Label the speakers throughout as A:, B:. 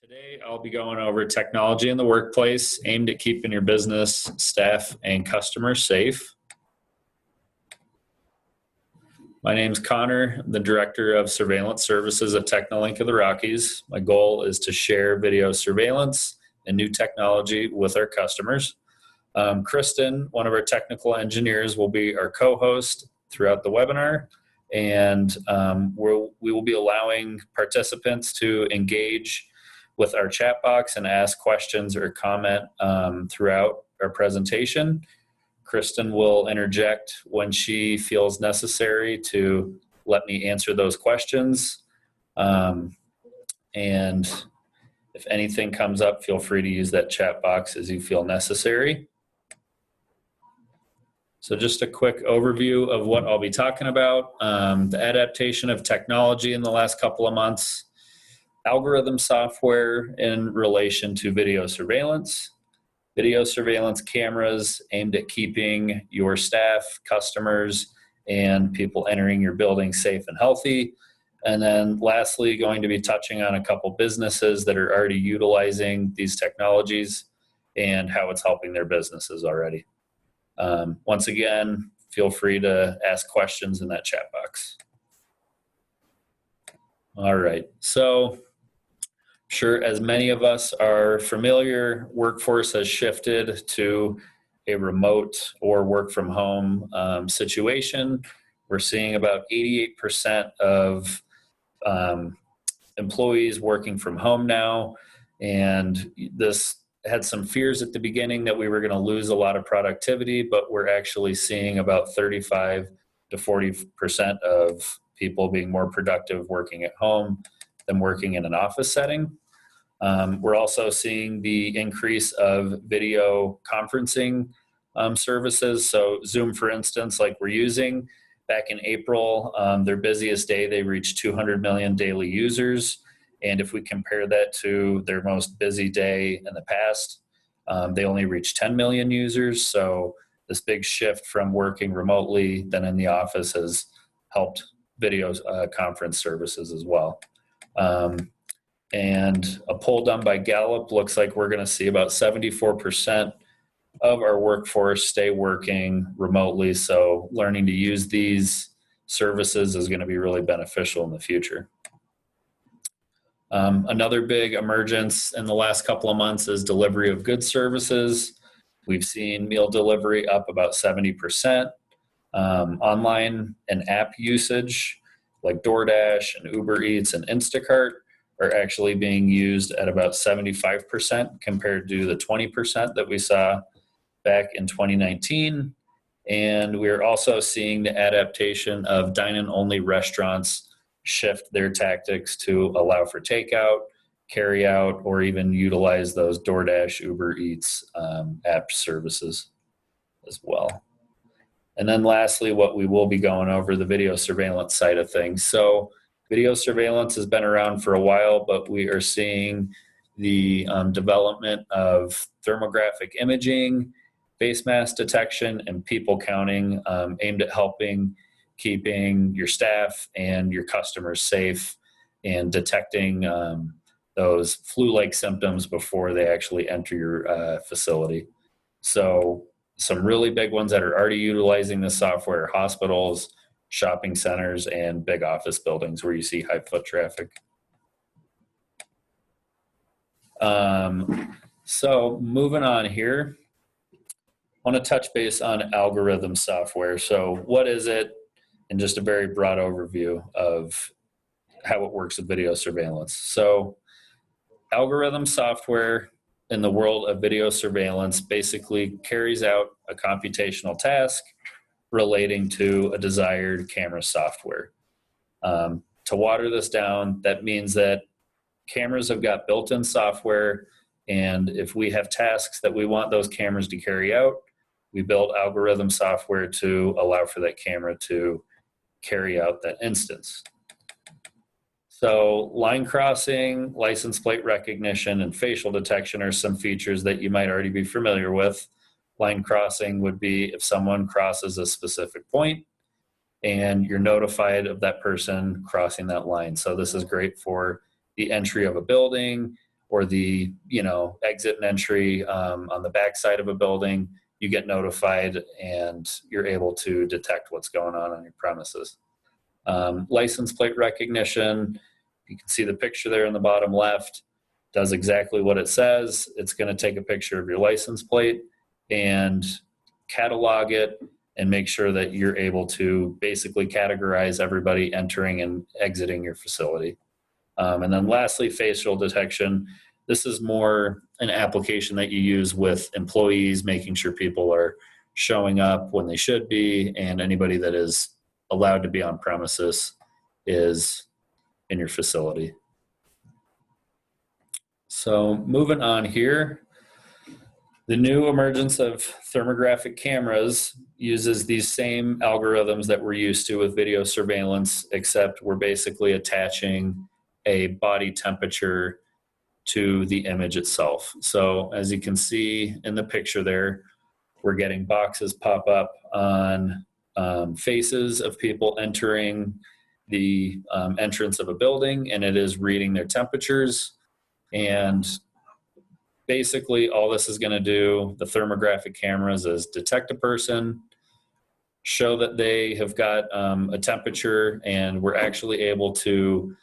A: Today, I'll be going over technology in the workplace aimed at keeping your business, staff, and customers safe. My name's Connor, the Director of Surveillance Services at Technolink of the Rockies. My goal is to share video surveillance and new technology with our customers. Kristen, one of our technical engineers, will be our co-host throughout the webinar, and we will be allowing participants to engage with our chat box and ask questions or comment throughout our presentation. Kristen will interject when she feels necessary to let me answer those questions. And if anything comes up, feel free to use that chat box as you feel necessary. So just a quick overview of what I'll be talking about. The adaptation of technology in the last couple of months, algorithm software in relation to video surveillance cameras aimed at keeping your staff, customers, and people entering your building safe and healthy. And then lastly, going to be touching on a couple businesses that are already utilizing these technologies and how it's helping their businesses already. Once again, feel free to ask questions in that chat box. All right, so sure, as many of us are familiar, workforce has shifted to a remote or work from home situation. We're seeing about 88% of employees working from home now, and this had some fears at the beginning that we were going to lose a lot of productivity, but we're actually seeing about 35 to 40% of people being more productive working at home than working in an office setting. We're also seeing the increase of video conferencing services. So Zoom, for instance, like we're using, back in April, their busiest day, they reached 200 million daily users. And if we compare that to their most busy day in the past, they only reached 10 million users. So this big shift from working remotely than in the office has helped video conference services as well. And a poll done by Gallup looks like we're going to see about 74% of our workforce stay working remotely. So learning to use these services is going to be really beneficial in the future. Another big emergence in the last couple of months is delivery of goods services. We've seen meal delivery up about 70%. Online and app usage like DoorDash and Uber Eats and Instacart are actually being used at about 75% compared to the 20% that we saw back in 2019. And we're also seeing the adaptation of dine-in only restaurants shift their tactics to allow for takeout, carry out, or even utilize those DoorDash, Uber Eats app services as well. And then lastly, what we will be going over, the video surveillance side of things. So video surveillance has been around for a while, but we are seeing the development of thermographic imaging, face mask detection, and people counting aimed at helping keeping your staff and your customers safe and detecting those flu-like symptoms before they actually enter your facility. So some really big ones that are already utilizing this software are hospitals, shopping centers, and big office buildings where you see high foot traffic. So moving on here, I want to touch base on algorithm software. So what is it? And just a very broad overview of how it works with video surveillance. So algorithm software in the world of video surveillance basically carries out a computational task relating to a desired camera software. To water this down, that means that cameras have got built-in software, and if we have tasks that we want those cameras to carry out, we build algorithm software to allow for that camera to carry out that instance. So line crossing, license plate recognition, and facial detection are some features that you might already be familiar with. Line crossing would be if someone crosses a specific point and you're notified of that person crossing that line. So this is great for the entry of a building or the exit and entry on the back side of a building, you get notified and you're able to detect what's going on your premises. License plate recognition, you can see the picture there in the bottom left, does exactly what it says. It's going to take a picture of your license plate and catalog it and make sure that you're able to basically categorize everybody entering and exiting your facility. And then lastly, facial detection. This is more an application that you use with employees, making sure people are showing up when they should be, and anybody that is allowed to be on premises is in your facility. So moving on here, the new emergence of thermographic cameras uses these same algorithms that we're used to with video surveillance, except we're basically attaching a body temperature to the image itself. So as you can see in the picture there, we're getting boxes pop up on faces of people entering the entrance of a building, and it is reading their temperatures. And basically all this is going to do, the thermographic cameras, is detect a person, show that they have got a temperature, and we're actually able to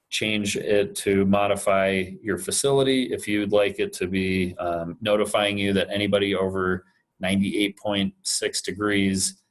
A: change it to modify your facility. If you'd like it to be notifying you that anybody over 98.6 degrees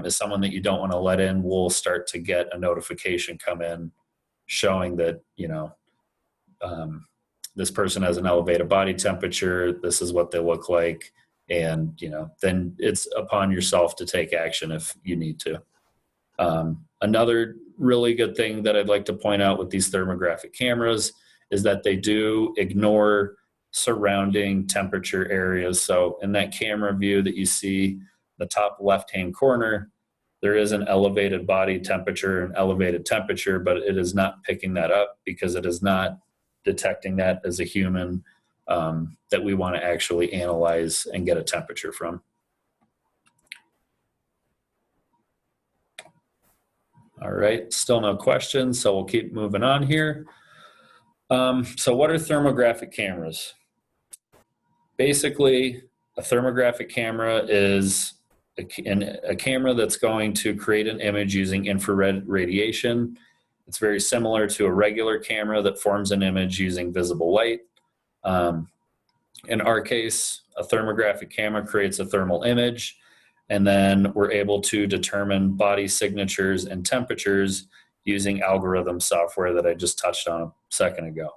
A: is someone that you don't want to let in, we'll start to get a notification come in showing that, this person has an elevated body temperature, this is what they look like, and then it's upon yourself to take action if you need to. Another really good thing that I'd like to point out with these thermographic cameras is that they do ignore surrounding temperature areas. So in that camera view that you see, the top left-hand corner, there is an elevated body temperature and elevated temperature, but it is not picking that up because it is not detecting that as a human that we want to actually analyze and get a temperature from. All right, still no questions, so we'll keep moving on here. So what are thermographic cameras? Basically, a thermographic camera is a camera that's going to create an image using infrared radiation. It's very similar to a regular camera that forms an image using visible light. In our case, a thermographic camera creates a thermal image, and then we're able to determine body signatures and temperatures using algorithm software that I just touched on a second ago.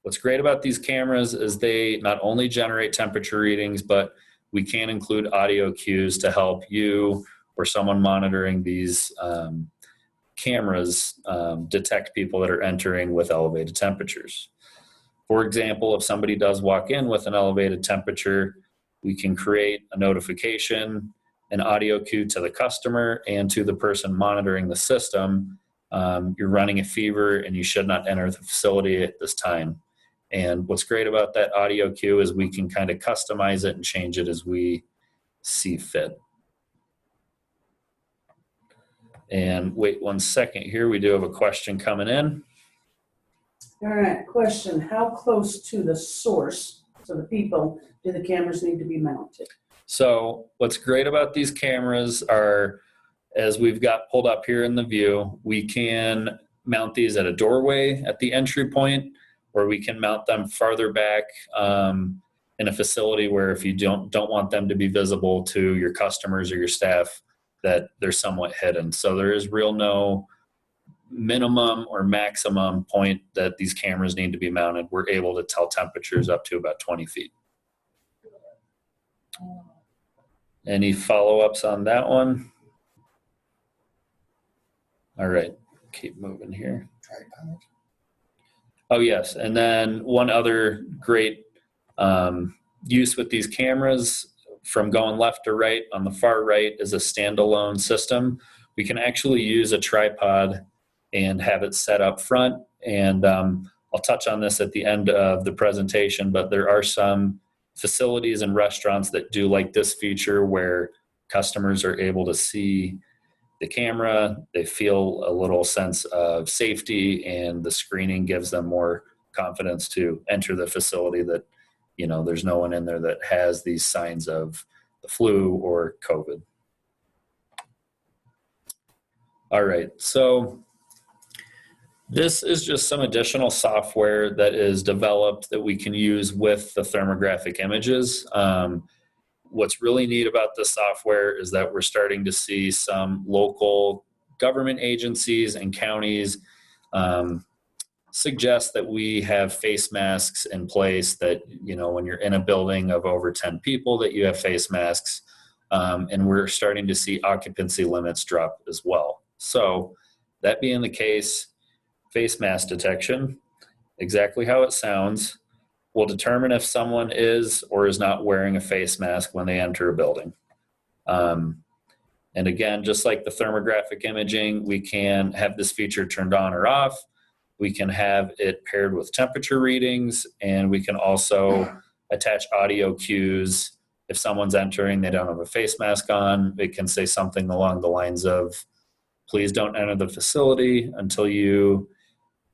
A: What's great about these cameras is they not only generate temperature readings, but we can include audio cues to help you or someone monitoring these cameras detect people that are entering with elevated temperatures. For example, if somebody does walk in with an elevated temperature, we can create a notification, an audio cue to the customer and to the person monitoring the system. You're running a fever and you should not enter the facility at this time. And what's great about that audio cue is we can kind of customize it and change it as we see fit. And wait 1 second here, we do have a question coming in.
B: All right, question, how close to the source, so the people, do the cameras need to be mounted?
A: So what's great about these cameras are, as we've got pulled up here in the view, we can mount these at a doorway at the entry point, or we can mount them farther back in a facility where if you don't want them to be visible to your customers or your staff, that they're somewhat hidden. So there is no minimum or maximum point that these cameras need to be mounted. We're able to tell temperatures up to about 20 feet. Any follow-ups on that one? All right, keep moving here. Oh yes, and then one other great use with these cameras, from going left to right, on the far right is a standalone system. We can actually use a tripod and have it set up front, and I'll touch on this at the end of the presentation, but there are some facilities and restaurants that do like this feature where customers are able to see the camera, they feel a little sense of safety, and the screening gives them more confidence to enter the facility that, there's no one in there that has these signs of the flu or COVID. All right, so this is just some additional software that is developed that we can use with the thermographic images. What's really neat about this software is that we're starting to see some local government agencies and counties suggest that we have face masks in place, that, when you're in a building of over 10 people, that you have face masks. And we're starting to see occupancy limits drop as well. So that being the case, face mask detection, exactly how it sounds, will determine if someone is or is not wearing a face mask when they enter a building. And again, just like the thermographic imaging, we can have this feature turned on or off. We can have it paired with temperature readings, and we can also attach audio cues. If someone's entering, they don't have a face mask on, it can say something along the lines of, please don't enter the facility until you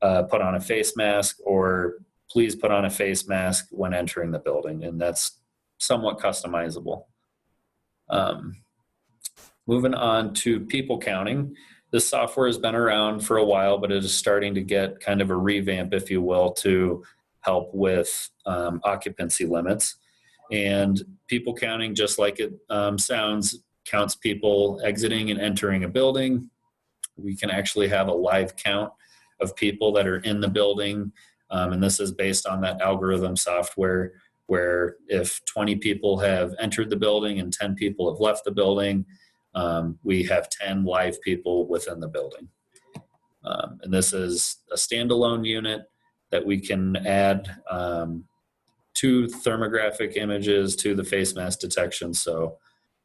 A: put on a face mask, or please put on a face mask when entering the building. And that's somewhat customizable. Moving on to people counting. This software has been around for a while, but it is starting to get kind of a revamp, if you will, to help with occupancy limits. And people counting, just like it sounds, counts people exiting and entering a building. We can actually have a live count of people that are in the building. And this is based on that algorithm software, where if 20 people have entered the building and 10 people have left the building, we have 10 live people within the building. And this is a standalone unit that we can add to thermographic images, to the face mask detection. So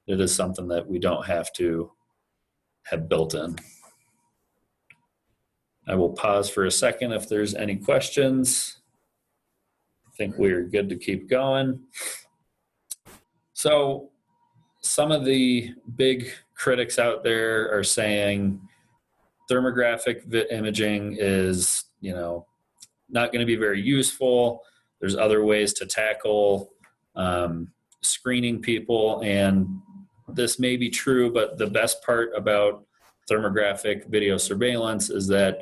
A: it is something that we don't have to have built in. I will pause for a second if there's any questions. I think we're good to keep going. So some of the big critics out there are saying thermographic imaging is, not going to be very useful. There's other ways to tackle screening people, and this may be true, but the best part about thermographic video surveillance is that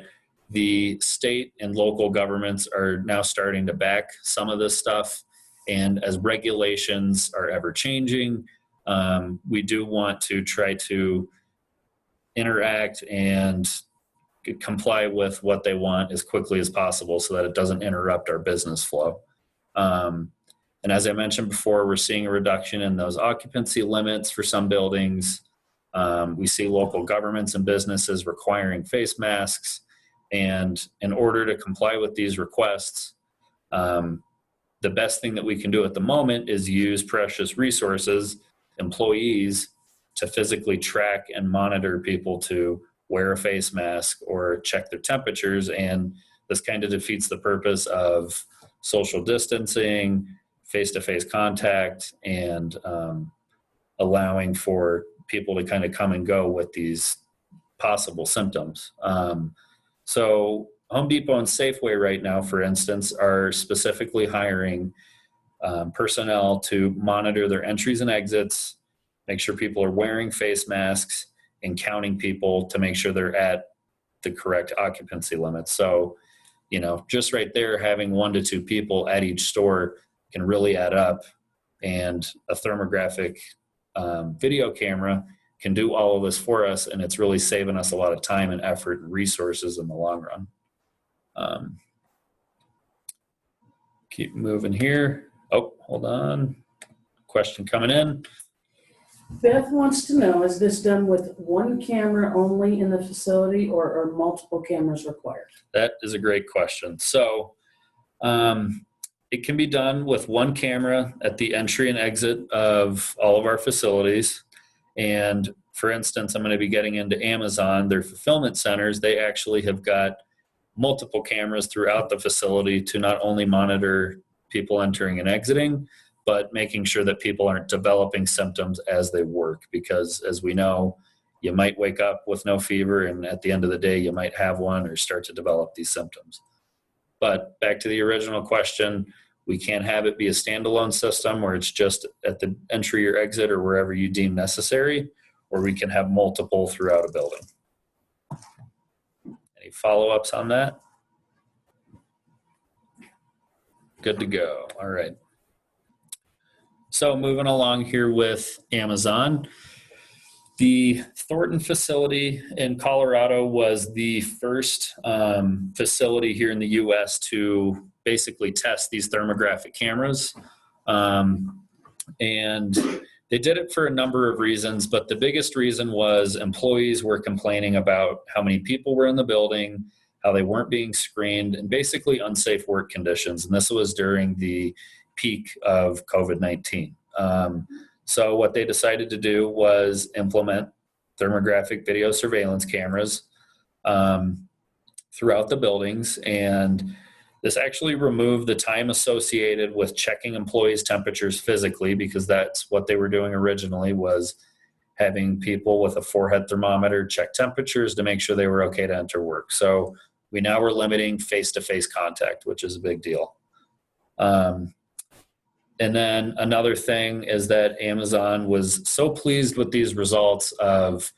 A: the state and local governments are now starting to back some of this stuff. And as regulations are ever changing, we do want to try to interact and comply with what they want as quickly as possible so that it doesn't interrupt our business flow. And as I mentioned before, we're seeing a reduction in those occupancy limits for some buildings. We see local governments and businesses requiring face masks. And in order to comply with these requests, the best thing that we can do at the moment is use precious resources, employees, to physically track and monitor people to wear a face mask or check their temperatures. And this kind of defeats the purpose of social distancing, face-to-face contact, and allowing for people to kind of come and go with these possible symptoms. So Home Depot and Safeway right now, for instance, are specifically hiring personnel to monitor their entries and exits, make sure people are wearing face masks, and counting people to make sure they're at the correct occupancy limits. So, just right there, having 1 to 2 people at each store can really add up. And a thermographic video camera can do all of this for us, and it's really saving us a lot of time and effort and resources in the long run. Keep moving here. Oh, hold on. Question coming in.
B: Beth wants to know, is this done with one camera only in the facility, or are multiple cameras required?
A: That is a great question. So it can be done with one camera at the entry and exit of all of our facilities. And for instance, I'm going to be getting into Amazon, their fulfillment centers. They actually have got multiple cameras throughout the facility to not only monitor people entering and exiting, but making sure that people aren't developing symptoms as they work. Because as we know, you might wake up with no fever, and at the end of the day, you might have one or start to develop these symptoms. But back to the original question, we can't have it be a standalone system where it's just at the entry or exit or wherever you deem necessary, or we can have multiple throughout a building. Any follow-ups on that? Good to go. All right. So moving along here with Amazon, the Thornton facility in Colorado was the first facility here in the U.S. to basically test these thermographic cameras. And they did it for a number of reasons, but the biggest reason was employees were complaining about how many people were in the building, how they weren't being screened, and basically unsafe work conditions. And this was during the peak of COVID-19. So what they decided to do was implement thermographic video surveillance cameras throughout the buildings. And this actually removed the time associated with checking employees' temperatures physically, because that's what they were doing originally, was having people with a forehead thermometer check temperatures to make sure they were okay to enter work. So we now were limiting face-to-face contact, which is a big deal. And then another thing is that Amazon was so pleased with these results of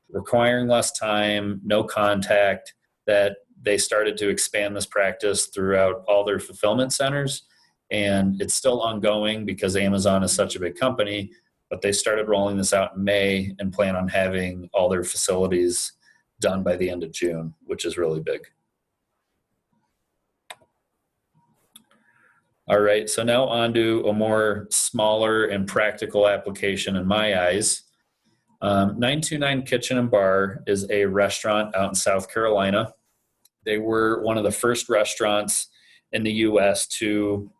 A: requiring less time, no contact, that they started to expand this practice throughout all their fulfillment centers. And it's still ongoing because Amazon is such a big company, but they started rolling this out in May and plan on having all their facilities done by the end of June, which is really big. All right, so now on to a more smaller and practical application in my eyes. 929 Kitchen and Bar is a restaurant out in South Carolina. They were one of the first restaurants in the U.S. to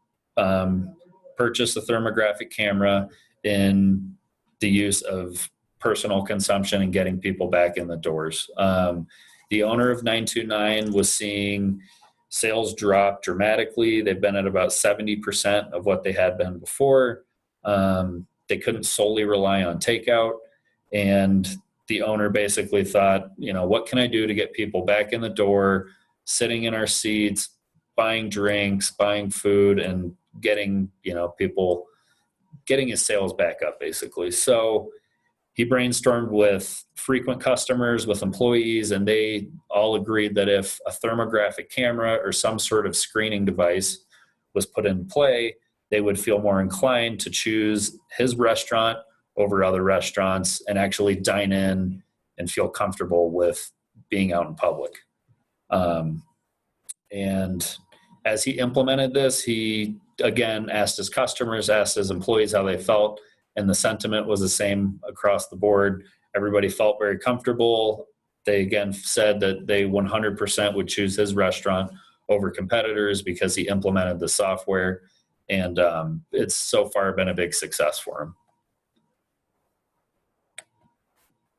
A: purchase a thermographic camera in the use of personal consumption and getting people back in the doors. The owner of 929 was seeing sales drop dramatically. They've been at about 70% of what they had been before. They couldn't solely rely on takeout. And the owner basically thought, you know, what can I do to get people back in the door, sitting in our seats, buying drinks, buying food, and getting, you know, people, getting his sales back up, basically. So he brainstormed with frequent customers, with employees, and they all agreed that if a thermographic camera or some sort of screening device was put in play, they would feel more inclined to choose his restaurant over other restaurants and actually dine in and feel comfortable with being out in public. And as he implemented this, he again asked his customers, asked his employees how they felt, and the sentiment was the same across the board. Everybody felt very comfortable. They again said that they 100% would choose his restaurant over competitors because he implemented the software, and it's so far been a big success for him.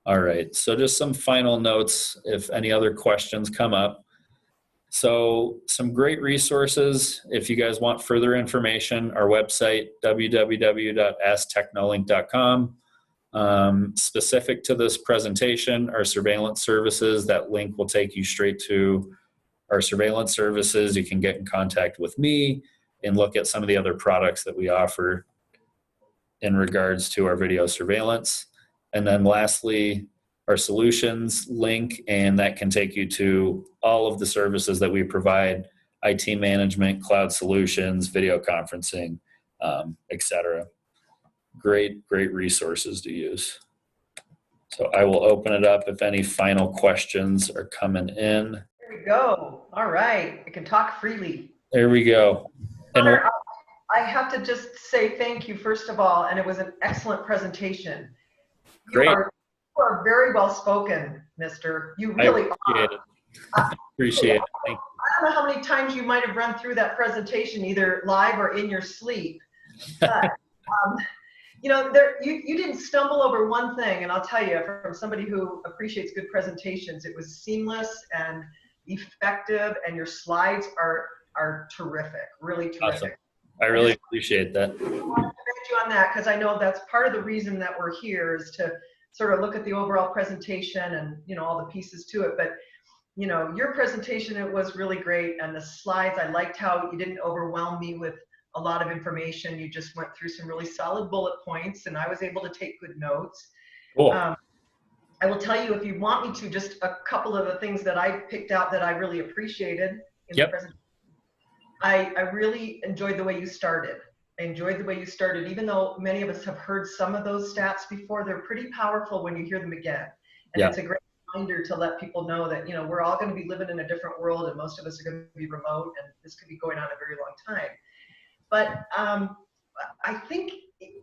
A: All right, so just some final notes if any other questions come up. So some great resources. If you guys want further information, our website, www.asktechnolink.com. Specific to this presentation, our surveillance services, that link will take you straight to our surveillance services. You can get in contact with me and look at some of the other products that we offer in regards to our video surveillance. And then lastly, our solutions link, and that can take you to all of the services that we provide: IT management, cloud solutions, video conferencing, etc. Great resources to use. So I will open it up if any final questions are coming in.
C: There we go. All right, I can talk freely.
A: There we go. And
C: Connor, I have to just say thank you, first of all, and it was an excellent presentation.
A: Great.
C: You are very well spoken, mister. You really
A: appreciate
C: are.
A: It. Appreciate it. Thank you.
C: I don't know how many times you might have run through that presentation, either live or in your sleep. But, you know, you didn't stumble over one thing, and I'll tell you, from somebody who appreciates good presentations, it was seamless and effective, and your slides are terrific, really terrific.
A: Awesome. I really appreciate that.
C: I want to commend you on that, because I know that's part of the reason that we're here, is to sort of look at the overall presentation and, you know, all the pieces to it. But you know, your presentation, it was really great. And the slides, I liked how you didn't overwhelm me with a lot of information. You just went through some really solid bullet points, and I was able to take good notes.
A: Cool.
C: I will tell you, if you want me to, just a couple of the things that I picked out that I really appreciated in the presentation. I really enjoyed the way you started. I enjoyed the way you started, even though many of us have heard some of those stats before. They're pretty powerful when you hear them again. And it's a great reminder to let people know that, you know, we're all going to be living in a different world, and most of us are going to be remote, and this could be going on a very long time. But I think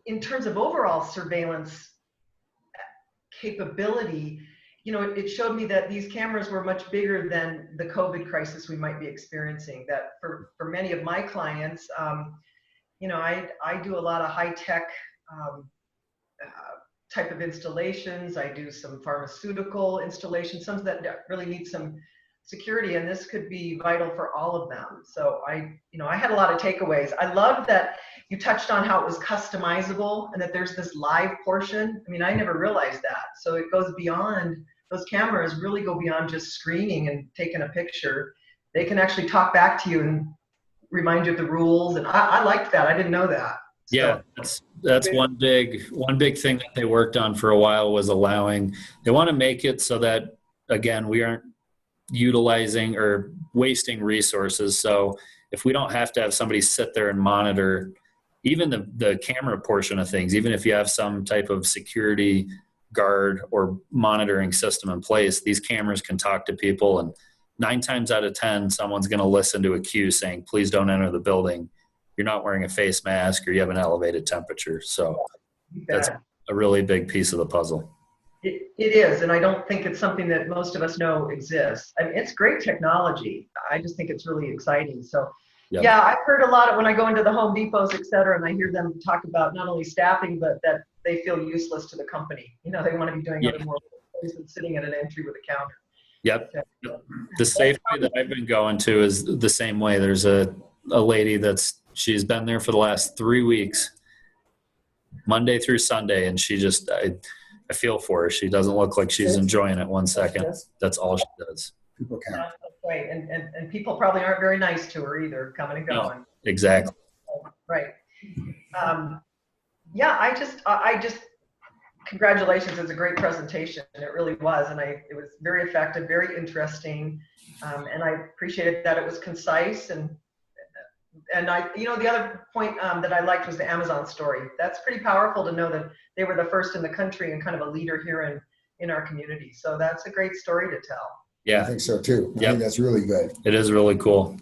C: in terms of overall surveillance capability, you know, it showed me that these cameras were much bigger than the COVID crisis we might be experiencing. That for many of my clients, you know, I do a lot of high-tech type of installations. I do some pharmaceutical installations, some that really need some security, and this could be vital for all of them. So I had a lot of takeaways. I love that you touched on how it was customizable and that there's this live portion. I mean, I never realized that. So it goes beyond, those cameras really go beyond just screening and taking a picture. They can actually talk back to you and remind you of the rules. And I liked that. I didn't know that. So,
A: yeah, that's one big thing that they worked on for a while was they want to make it so that, again, we aren't utilizing or wasting resources. So if we don't have to have somebody sit there and monitor even the camera portion of things, even if you have some type of security guard or monitoring system in place, these cameras can talk to people, and 9 times out of 10, someone's going to listen to a cue saying, please don't enter the building. You're not wearing a face mask, or you have an elevated temperature. So that's a really big piece of the puzzle.
C: It is, and I don't think it's something that most of us know exists. I mean, it's great technology. I just think it's really exciting. So, yeah, I've heard a lot of when I go into the Home Depots, et cetera, and I hear them talk about not only staffing, but that they feel useless to the company. You know, they want to be doing other more things than sitting at an entry with a counter.
A: Yep. The Safeway that I've been going to is the same way. There's a lady she's been there for the last 3 weeks, Monday through Sunday, and she just, I feel for her. She doesn't look like she's enjoying it one second. That's all she does.
D: People count.
C: Right, and people probably aren't very nice to her either, coming and going.
A: No, exactly.
C: Right. Yeah, I just congratulations. It was a great presentation, and it really was, and it was very effective, very interesting, and I appreciated that it was concise and the other point that I liked was the Amazon story. That's pretty powerful to know that they were the first in the country and kind of a leader here in our community. So that's a great story to tell.
A: Yeah,
D: I think so too. I think that's really good.
A: It is really cool.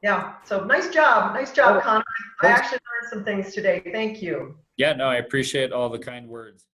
C: Yeah. So nice job, Connor. I actually learned some things today. Thank you.
A: Yeah, no, I appreciate all the kind words.